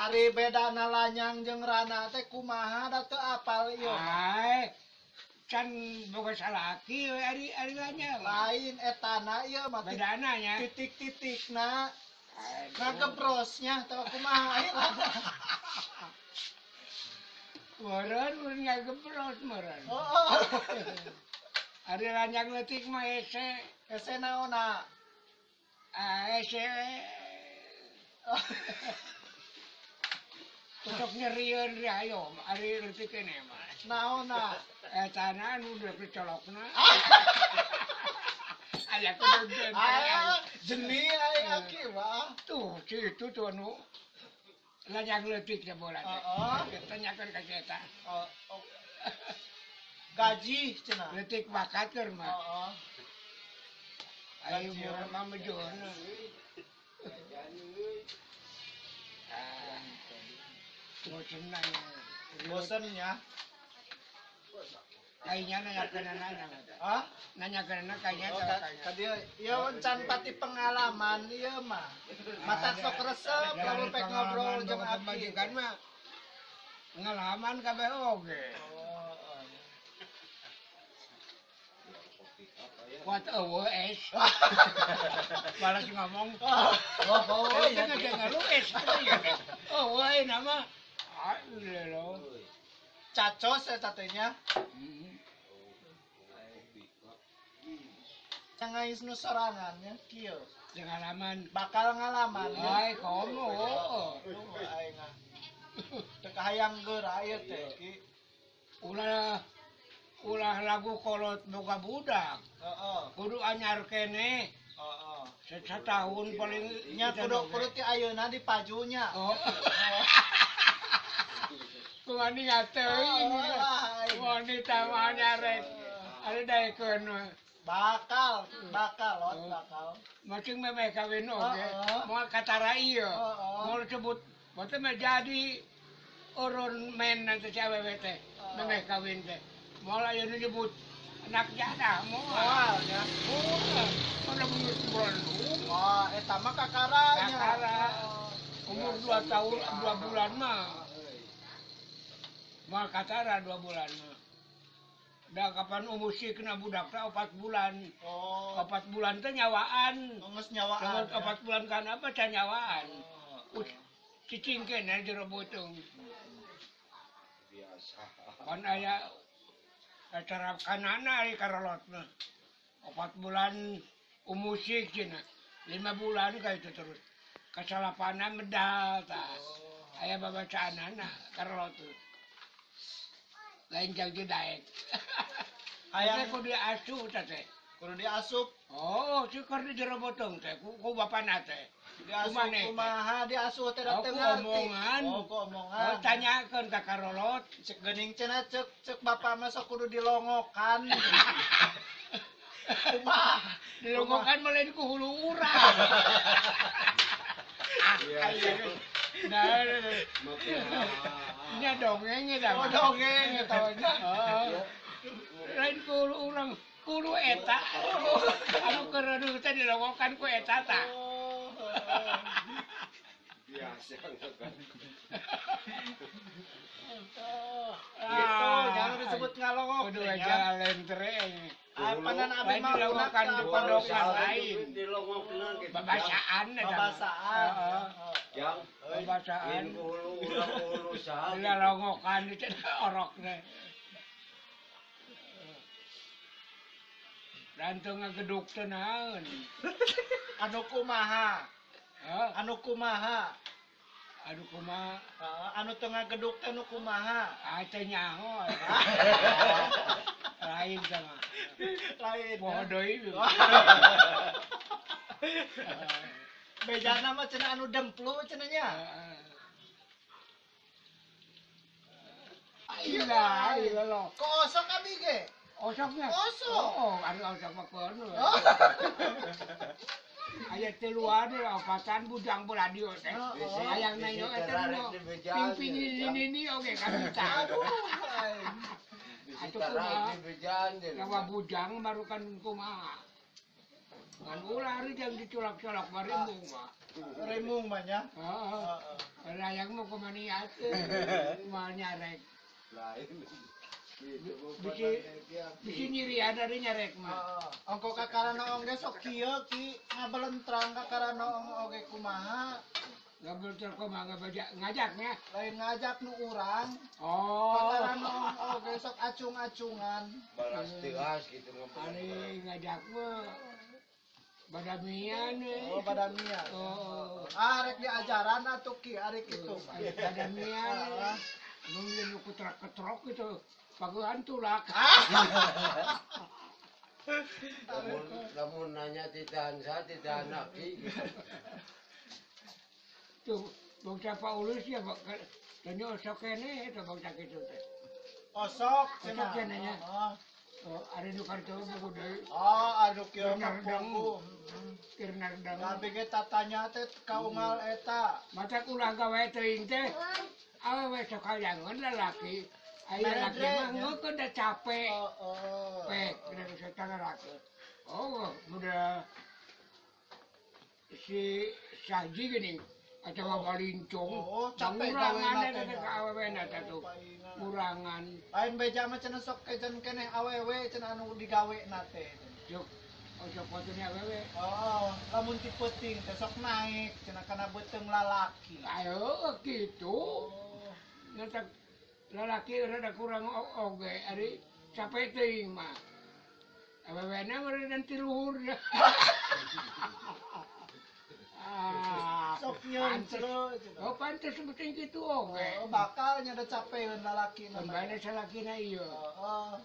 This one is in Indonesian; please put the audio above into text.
Ari beda lanyang jeung rana teh kumaha da teu apal ieu. Ai. Can boga salaki we ari lanyang. Lain etana ieu mah Bedana nya. titik-titikna. Ngagebrosnya teu kumaha ieu. Meureun mun ngagebros meureun. Oh. Ari lanyang leutik mah ese. Ese naonna? Ese. Cocok nyerieun ri ayo, ari leutik keneh mah. Naonna? Etana anu udah kecolokna. Aya kudu Jeni aya aki mah. Tuh, itu tuh anu lanyang leutik teh bola teh. Heeh. Tanyakeun ka eta. Gaji cenah. Leutik bakat keur mah. Heeh. Ayo murah mah mejohna. Bosenna. Bosennya. Kayaknya nanyakeun anak. Hah? Nanyakeun kayaknya Tadi ieu can pati pengalaman ieu mah. Mata sok resep lalu pek ngobrol jeung abdi kan mah. Pengalaman kabeh oge. What a es. Balas ngomong. Oh, ya jangan lu es. Oh, woi nama. Lo. Cacos eta teh nya. Cangais nu sorangannya kieu. Pengalaman Bakal ngalaman ya. Ai komo. Aing ah. Teu kahayang geur aya teh ki. Ulah lagu kolot boga budak. Heeh. Kudu anyar keneh. Heeh. Setahun paling Nya kudu ti ayeuna dipajunya. Oh. Kumani ngateuing. Wanita mah nyarek. Ari daekeun bakal. Macing memeh kawin oge. Heeh. Moal katara ieu. Heeh. Moal sebut bote mah jadi urun men nanti si awewe teh. Memeh kawin teh. Moal ayeuna nyebut anak jadah moal. Ya. Mana bener Bandung. Oh, eta mah kakaranya. Kakara. Umur 2 tahun 2 bulan mah. Moal katara 2 bulan mah. Da kapan umusikna budak teh 4 bulan. Oh. 4 bulan teh nyawaan. Geus nyawaan. 4 bulan kan apa teh nyawaan. Cicingkeun jero beuteung. Biasa. Pan aya acara kanana ari karolotna. 4 bulan umusik cenah. 5 bulan ka itu terus. Kasalapana medal tah. Aya babacaanana karolot. Lain jang daek. Aya kudu diasuh teh. Kudu diasup. Oh, syukur di jero botong teh ku bapana teh. Diasup kumaha diasuh teh da teu ngarti. Omongan. Omongan. Tanyakeun ka karolot. Cek geuning cenah cek bapa mah sok kudu dilongokan. Kumaha? Dilongokan mah lain ku hulu urang. Nah, nya dongeng eta. Oh, dongeng eta nya. Lain ku hulu urang. Kudu eta. Anu keur teh dilongokan ku eta tah. Biasa kan. Gitu, jangan disebut ngalongok. Kudu aja lentreng. Apanan abi Lain mah dilongokan di pondokan lain. Dilongokna gitu. Babasaan eta. Babasaan. Yang Babasaan. ulu sah. Dilongokan di orokna. Rantung ngageduk teh naon. Anu kumaha? Hah? Anu kumaha? Aduh kumaha? Anu teu ngageduk teh anu kumaha? Teh nyaho. Lain sama. Lain. Poho deui. Bejana mah cenah anu demplu cenah nya. Iya lo. Kosong abi ge. Osoknya? Osok. Oh, ari osok mah kono. Aya tiluan opatan bujang radio teh. Hayang nanya eta nu ping ini oge ka kita. Aduh. Atuh kumaha? Lawa bujang baru kan kumaha. Kan ulah ari jang dicolok-colok barimbung mah. remung banyak. Oh, layang mo kumaniate, mau nyarek. Lain. Gitu, Bisi nyirian dari nyarek mah. Angko kakarana ongge sok kieu ki ngabelentrang kakarana oge kumaha. Gabel terkoma ngajaknya. Lain ngajak nu urang. Oh, Kakarana oge sok acung-acungan. balas teas gitu ari ngajak mah badamian Oh, badamian. Oh, Arek diajaran atuh ki ari kitu. badamian. Mungkin nu ketrak-ketrok gitu. Paguhan tulak. Namun nanya titahan sa, titahan aki. Tuh, bangsa Paulus ya, tanyo sok kene itu bangsa gitu teh. Osok Osok cenah nya. Oh, Oh, ari nu karto buku deui. anu kieu Bener dong. kapuku. Kirna dang. Tapi ge tatanya teh kaungal eta. Mata ulah gawe teuing teh. Awewe sok hayangan lalaki. Aya laki mah ngeukeun da capek. Pek, kena setan rakeun. Oh, muda si Saji gini, atau balincong. Oh, capek murangan gawe ada na teh. ke awewe na tuh. Murangan. Lain beja mah cenah sok kejen keneh awewe cenah anu digawe na teh. Juk, sok fotonya awewe. Oh, lamun ti peuting teh sok naik cenah kana beuteung lalaki. Ayo gitu. Nanti lalaki rada kurang oge, ari capek teuing mah. Awewe-na meureun nanti luhur. Sok nyeuncreu cenah. Oh, pantes penting gitu oge. Oh, bakal nya da capeun lalaki na. Kembali salakina ieu. Oh.